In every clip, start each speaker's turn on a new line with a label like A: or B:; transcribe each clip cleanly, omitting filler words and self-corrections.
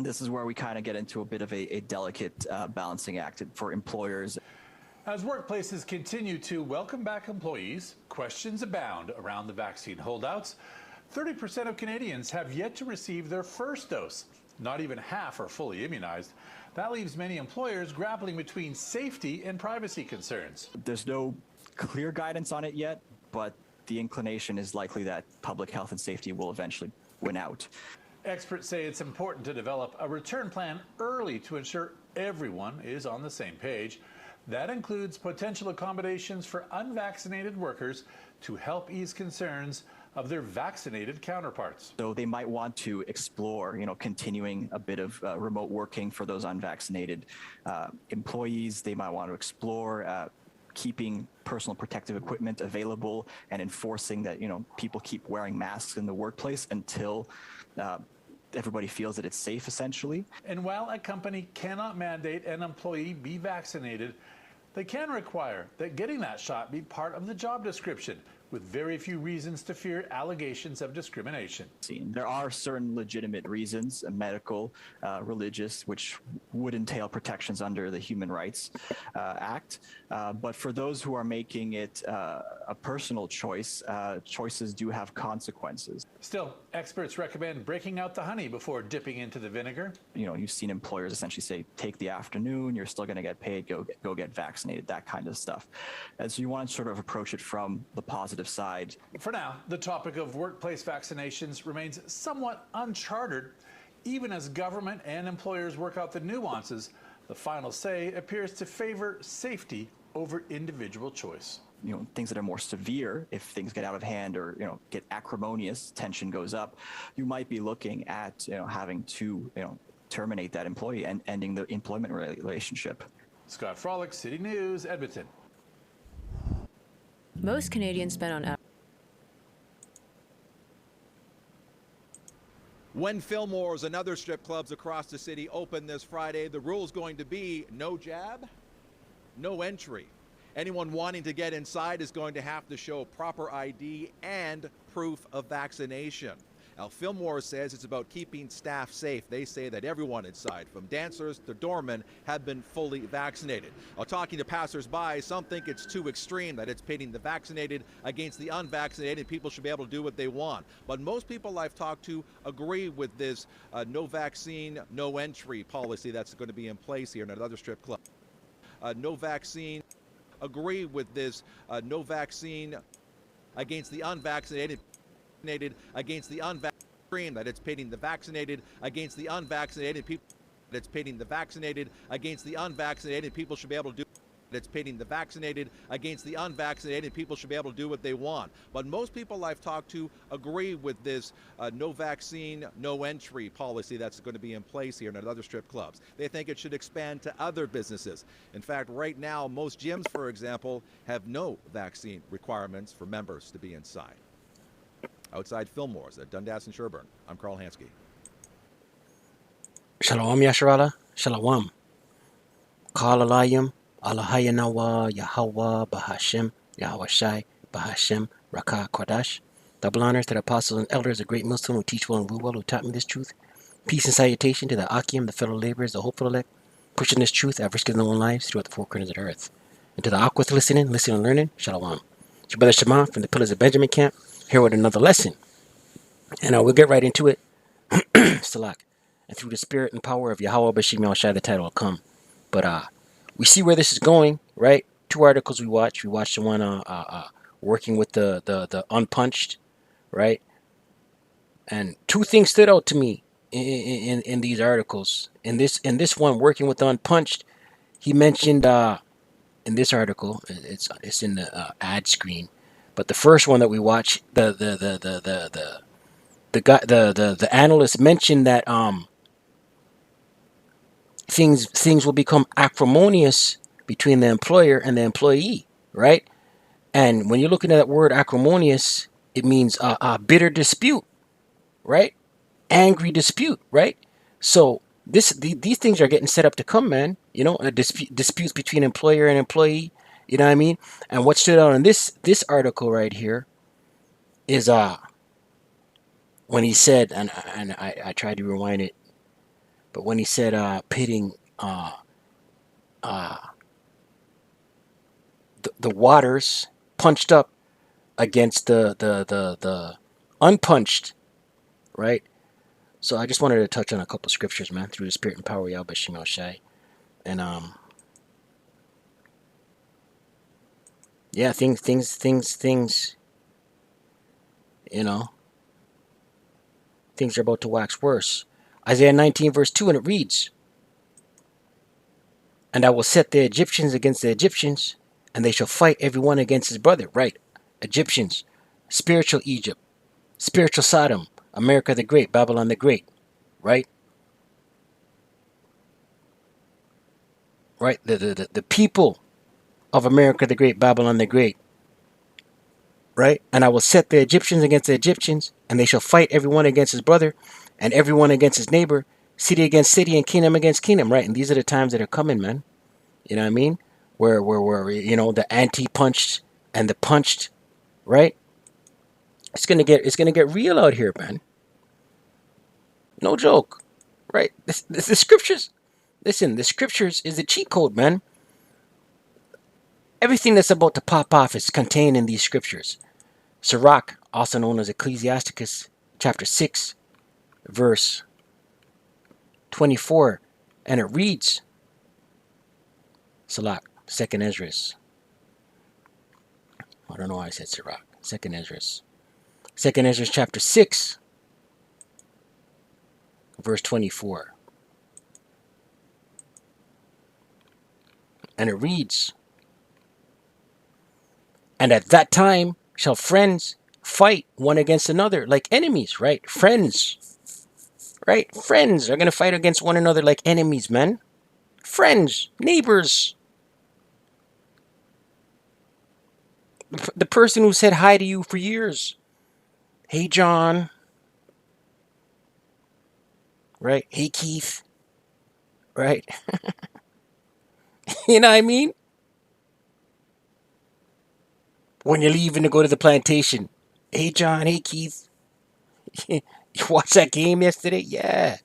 A: This is where we kind of get into a bit of a delicate balancing act for employers.
B: As workplaces continue to welcome back employees, questions abound around the vaccine holdouts. 30% of Canadians have yet to receive their first dose. Not even half are fully immunized. That leaves many employers grappling between safety and privacy concerns.
A: There's no clear guidance on it yet, but the inclination is likely that public health and safety will eventually win out.
B: Experts say it's important to develop a return plan early to ensure everyone is on the same page. That includes potential accommodations for unvaccinated workers to help ease concerns of their vaccinated counterparts.
A: So they might want to explore, continuing a bit of remote working for those unvaccinated employees. They might want to explore keeping personal protective equipment available and enforcing that, people keep wearing masks in the workplace until everybody feels that it's safe, essentially.
B: And while a company cannot mandate an employee be vaccinated, they can require that getting that shot be part of the job description, with very few reasons to fear allegations of discrimination.
A: There are certain legitimate reasons, medical, religious, which would entail protections under the Human Rights Act. But for those who are making it a personal choice, choices do have consequences.
B: Still, experts recommend breaking out the honey before dipping into the vinegar.
A: You've seen employers essentially say, take the afternoon, you're still going to get paid, go get vaccinated, that kind of stuff. And so you want to sort of approach it from the positive side.
B: For now, the topic of workplace vaccinations remains somewhat uncharted. Even as government and employers work out the nuances, the final say appears to favor safety over individual choice.
A: Things that are more severe, if things get out of hand or, get acrimonious, tension goes up, you might be looking at, having to, terminate that employee and ending the employment relationship.
B: Scott Frolick, City News, Edmonton.
C: Most Canadians spend on
D: When Fillmore's and other strip clubs across the city open this Friday, the rule is going to be no jab, no entry. Anyone wanting to get inside is going to have to show proper ID and proof of vaccination. Now, Fillmore says it's about keeping staff safe. They say that everyone inside, from dancers to doormen, have been fully vaccinated. While talking to passersby, some think it's too extreme, that it's pitting the vaccinated against the unvaccinated. People should be able to do what they want. But most people I've talked to agree with this no vaccine, no entry policy that's going to be in place here in another strip club. No vaccine, agree with this no vaccine against the unvaccinated. Against the unvaccinated, that it's pitting the vaccinated against the unvaccinated. People, it's pitting the vaccinated against the unvaccinated. People should be able to do. It's pitting the vaccinated against the unvaccinated. People should be able to do what they want. But most people I've talked to agree with this no vaccine, no entry policy that's going to be in place here in other strip clubs. They think it should expand to other businesses. In fact, right now, most gyms, for example, have no vaccine requirements for members to be inside. Outside Fillmore's at Dundas and Sherbourne, I'm Carl Hansky.
E: Shalom Yasharala, Shalom. Kalalayim, Alahayanawa, Yahawah, Bahasham, Yahawashi, Bahasham, Raka, Qadash. Double honors to the apostles and elders, a great Muslim who teach well and rule well, who taught me this truth. Peace and salutation to the Akim, the fellow laborers, the hopeful elect, pushing this truth at risk of their own lives throughout the four corners of the earth. And to the Aquath listening and learning, Shalom. It's your brother Shema from the Pillars of Benjamin camp, here with another lesson. And we'll get right into it. Salak. And through the spirit and power of Yahawah Bashim Yahawashi, the title will come. But we see where this is going, right? Two articles we watched. We watched the one working with the unpunched, right? And two things stood out to me in these articles. In this one, working with the unpunched, he mentioned in this article, it's in the ad screen. But the first one that we watched, the analyst mentioned that things will become acrimonious between the employer and the employee, right? And when you're looking at that word acrimonious, it means a bitter dispute, right? Angry dispute, right? So these things are getting set up to come, man. Disputes between employer and employee. You know what I mean? And what stood out in this article right here is when he said, and I tried to rewind it, But when he said pitting the waters punched up against the unpunched, right? So I just wanted to touch on a couple scriptures, man, through the Spirit and power of Yahawashi. And yeah, things, you know, things are about to wax worse. Isaiah 19 verse 2, and it reads, "And I will set the Egyptians against the Egyptians, and they shall fight every one against his brother." Right, Egyptians, spiritual Egypt, spiritual Sodom, America the Great, Babylon the Great, right? Right, the people of America the Great, Babylon the Great, right? "And I will set the Egyptians against the Egyptians, and they shall fight every one against his brother, and every one against his neighbor, city against city, and kingdom against kingdom," right? And these are the times that are coming, man. You know what I mean? Where you know, the anti-punched and the punched, right? It's gonna get real out here, man. No joke, right? The scriptures. Listen, the scriptures is the cheat code, man. Everything that's about to pop off is contained in these scriptures. Sirach, also known as Ecclesiasticus, chapter 6, verse 24, and it reads, Salak, second Esdras. I don't know why I said Sirach. Second Esdras. Second Esdras chapter 6, verse 24. And it reads, "And at that time shall friends fight one against another like enemies," right? Friends, right? Friends are going to fight against one another like enemies, man. Friends, neighbors. The person who said hi to you for years. "Hey, John." Right? "Hey, Keith." Right? You know what I mean? When you're leaving to go to the plantation. "Hey, John. Hey, Keith. You watched that game yesterday?" "Yeah."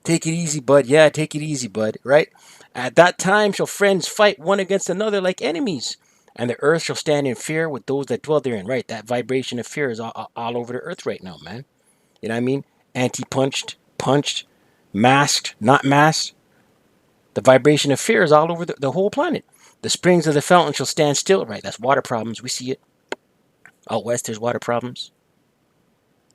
E: "Take it easy, bud." "Yeah, take it easy, bud." Right? "At that time shall friends fight one against another like enemies, and the earth shall stand in fear with those that dwell therein." Right? That vibration of fear is all over the earth right now, man. You know what I mean? Anti-punched, punched, masked, not masked. The vibration of fear is all over the whole planet. "The springs of the fountain shall stand still." Right? That's water problems. We see it. Out west, there's water problems.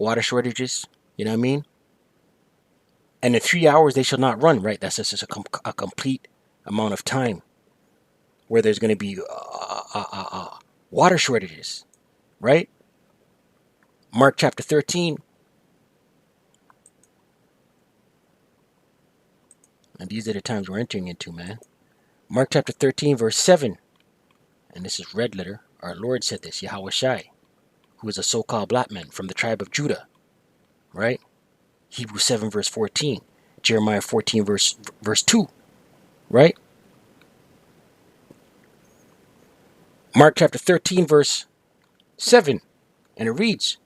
E: Water shortages. You know what I mean? "And in 3 hours they shall not run." Right? That's just a complete amount of time where there's going to be water shortages. Right? Mark chapter 13. And these are the times we're entering into, man. Mark chapter 13, verse 7. And this is red letter. Our Lord said this, Yahawashi, who is a so-called black man from the tribe of Judah. Right? Hebrews 7, verse 14. Jeremiah 14, verse 2. Right? Mark chapter 13, verse 7. And it reads,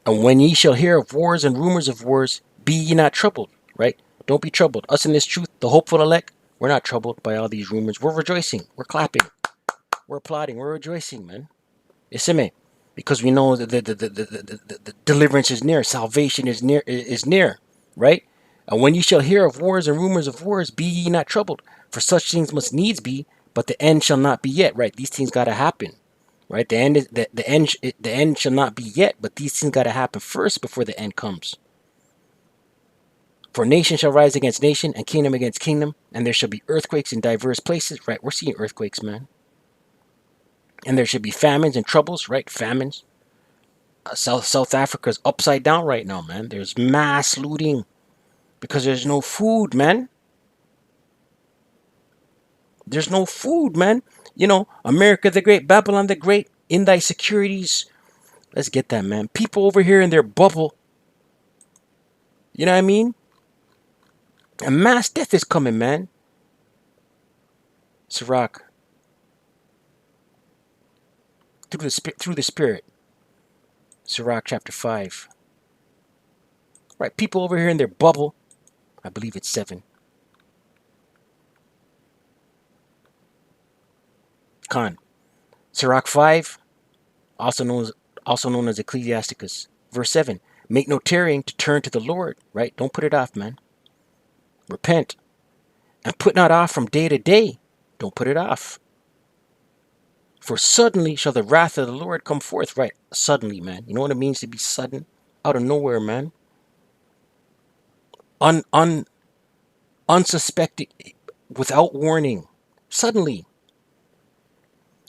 E: "And when ye shall hear of wars and rumors of wars, be ye not troubled." Right? Don't be troubled. Us in this truth, the hopeful elect, we're not troubled by all these rumors. We're rejoicing. We're clapping. We're applauding. We're rejoicing, man. Isime. Because we know that the deliverance is near. Salvation is near. Right? "And when ye shall hear of wars and rumors of wars, be ye not troubled. For such things must needs be, but the end shall not be yet." Right? These things got to happen. Right? The end shall not be yet, but these things got to happen first before the end comes. "For nation shall rise against nation, and kingdom against kingdom, and there shall be earthquakes in diverse places." Right? We're seeing earthquakes, man. "And there shall be famines and troubles." Right? Famines. South Africa's upside down right now, man. There's mass looting because there's no food, man. There's no food, man. You know, America the Great, Babylon the Great, in thy securities. Let's get that, man. People over here in their bubble. You know what I mean? And mass death is coming, man. Sirach. Through the Spirit. Sirach chapter 5. Right, people over here in their bubble. I believe it's 7. Khan. Sirach 5, also known as Ecclesiasticus. Verse 7. Make no tarrying to turn to the Lord, right? Don't put it off, man. Repent. And put not off from day to day. Don't put it off. For suddenly shall the wrath of the Lord come forth. Right, suddenly, man. You know what it means to be sudden? Out of nowhere, man. Unsuspected, without warning. Suddenly.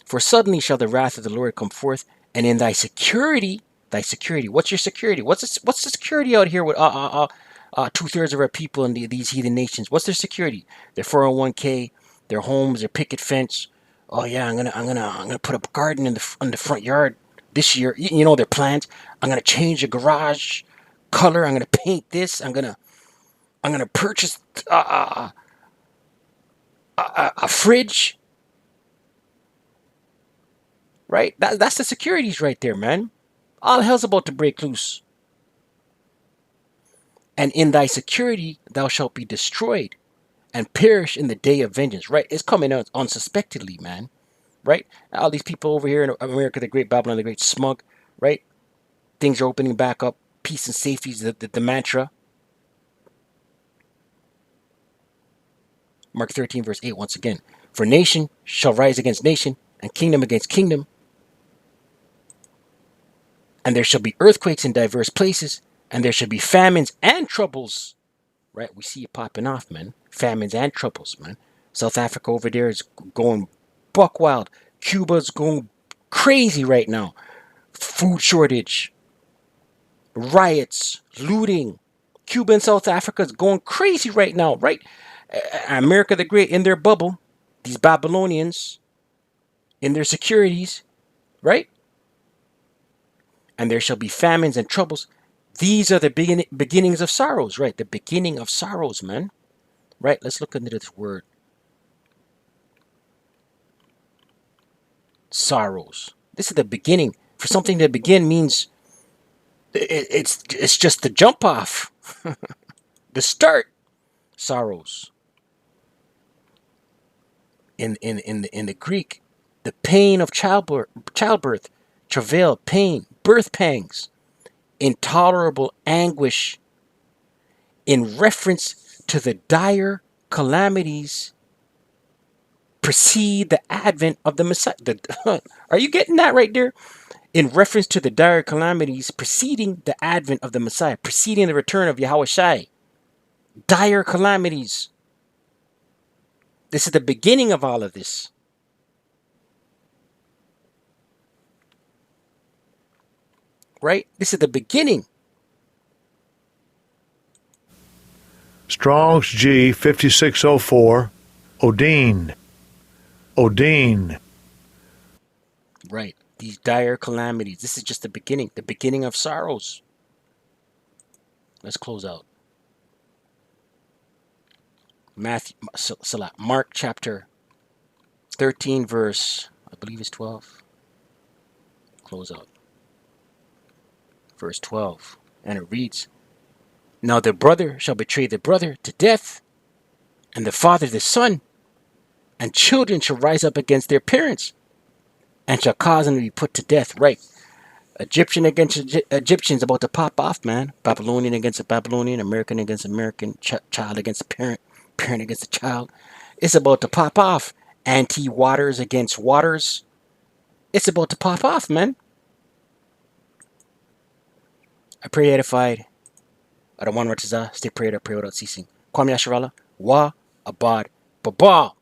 E: For suddenly shall the wrath of the Lord come forth, and in thy security, what's your security? What's the security out here with 2/3 of our people in these heathen nations? What's their security? Their 401k, their homes, their picket fence. Oh yeah, I'm gonna put a garden in the front yard this year. You know their plans. I'm gonna change the garage color. I'm gonna paint this. I'm gonna purchase a fridge. Right? That's the securities right there, man. All hell's about to break loose. And in thy security thou shalt be destroyed and perish in the day of vengeance. Right? It's coming out unsuspectedly, man. Right? All these people over here in America, the great Babylon, the great smug, right? Things are opening back up. Peace and safety is the mantra. Mark 13, verse 8, once again. For nation shall rise against nation, and kingdom against kingdom. And there shall be earthquakes in diverse places, and there shall be famines and troubles. Right? We see it popping off, man. Famines and troubles, man. South Africa over there is going buck wild. Cuba's going crazy right now. Food shortage. Riots. Looting. Cuba and South Africa is going crazy right now, right? America the Great in their bubble. These Babylonians in their securities, right? And there shall be famines and troubles. These are the beginnings of sorrows, right? The beginning of sorrows, man. Right? Let's look into this word. Sorrows. This is the beginning. For something to begin means it's just the jump off. The start. Sorrows. In the Greek, the pain of childbirth, travail, pain, birth pangs, intolerable anguish, in reference to the dire calamities precede the advent of the Messiah. Are you getting that right there? In reference to the dire calamities preceding the advent of the Messiah, preceding the return of Yahawashi. Dire calamities. This is the beginning of all of this. Right? This is the beginning.
C: Strong's G 5604, Odin.
E: Right. These dire calamities. This is just the beginning of sorrows. Let's close out. Mark chapter 13, verse, I believe it's 12. Close out. Verse 12. And it reads, Now the brother shall betray the brother to death, and the father the son, and children shall rise up against their parents, and shall cause them to be put to death. Right. Egyptian against Egyptians about to pop off, man. Babylonian against a Babylonian, American against American, child against a parent, parent against a child. It's about to pop off. Anti-waters against waters. It's about to pop off, man. I pray edified. I don't want to stay prayed, I pray without ceasing. Kwame Yasharala, Wa Abad Baba.